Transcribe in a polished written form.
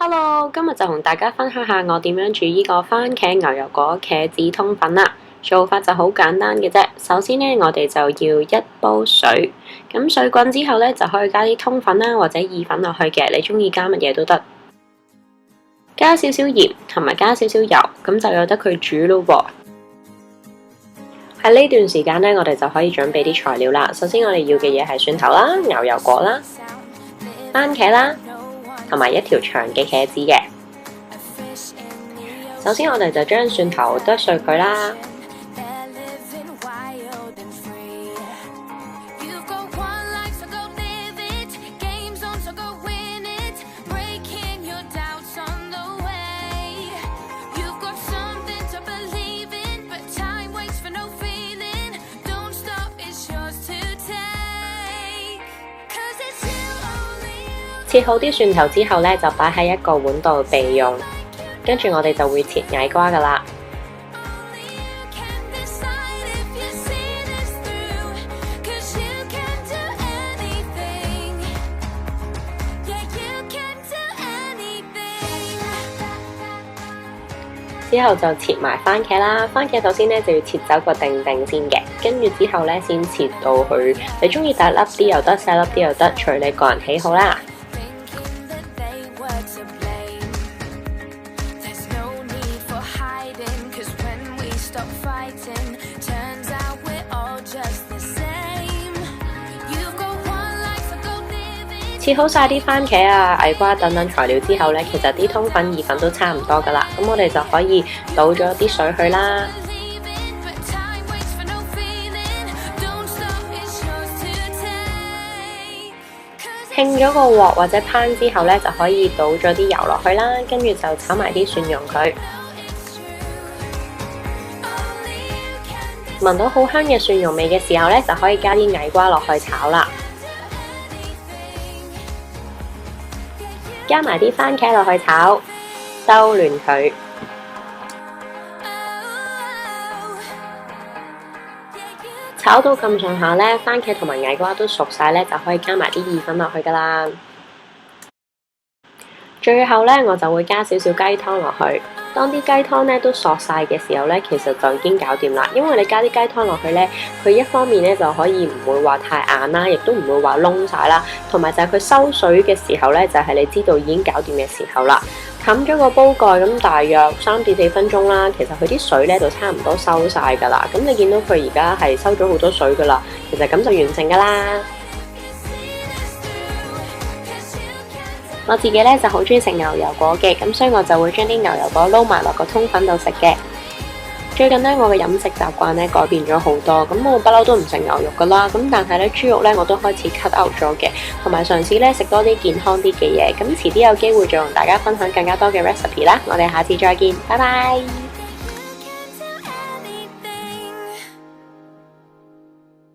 Hello，今日就同大家分享下我點樣煮呢個番茄牛油果茄子通粉啦。做法就好簡單嘅啫。首先呢，我哋就要一煲水，咁水滾之後呢，就可以加啲通粉啦，或者意粉落去嘅，你中意加乜嘢都得。加少少鹽同埋加少少油，咁就由得佢煮咯噃。喺呢段時間呢，我哋就可以準備啲材料啦。首先我哋要嘅嘢係蒜頭啦、牛油果啦、番茄啦，同埋一條長嘅茄子嘅。首先我哋就將蒜頭剁碎佢啦。切好啲蒜頭之後呢，就擺喺一個碗度備用。跟住我哋就會切矮瓜噶啦。之後就切埋番茄啦。番茄首先呢，就要切走個定先嘅，跟住之後呢，先切到佢，你中意大粒啲又得，細粒啲又得，隨你個人喜好啦。切好晒啲番茄啊、矮瓜等等材料之後呢，其實啲通粉、意粉都差唔多噶啦，咁我哋就可以倒咗啲水去啦。興咗個鑊或者烹之後呢，就可以倒咗啲油落去啦，跟住就炒埋啲蒜蓉佢。聞到好香嘅蒜蓉味嘅時候呢，就可以加啲矮瓜落去炒啦。加埋啲番茄落去炒，兜亂佢。炒到咁上下呢，番茄同埋矮瓜都熟晒呢，就可以加埋啲意粉落去噶啦。最後呢，我就會加少少雞湯落去。當啲雞湯呢都索晒嘅時候呢，其實就已經搞掂啦。因為你加啲雞湯落去呢，佢一方面呢就可以唔會話太硬啦，亦都唔會話燶晒啦。同埋就係佢收水嘅時候呢，就係你知道已經搞掂嘅時候啦。冚咗個煲蓋咁大約3至4分鐘啦，其實佢啲水呢就差唔多收晒噶啦。咁你見到佢而家係收咗好多水噶啦，其實咁就完成噶啦。我自己呢就好中意食牛油果嘅，咁所以我就會將啲牛油果撈埋落個通粉度食嘅。最近呢，我嘅飲食習慣呢改變咗好多，咁我不嬲都唔食牛肉噶啦，咁但係呢豬肉呢我都開始 cut out 咗嘅，同埋嘗試呢食多啲健康啲嘅嘢。咁遲啲有機會再同大家分享更加多嘅 recipe 啦，我哋下次再見，拜拜。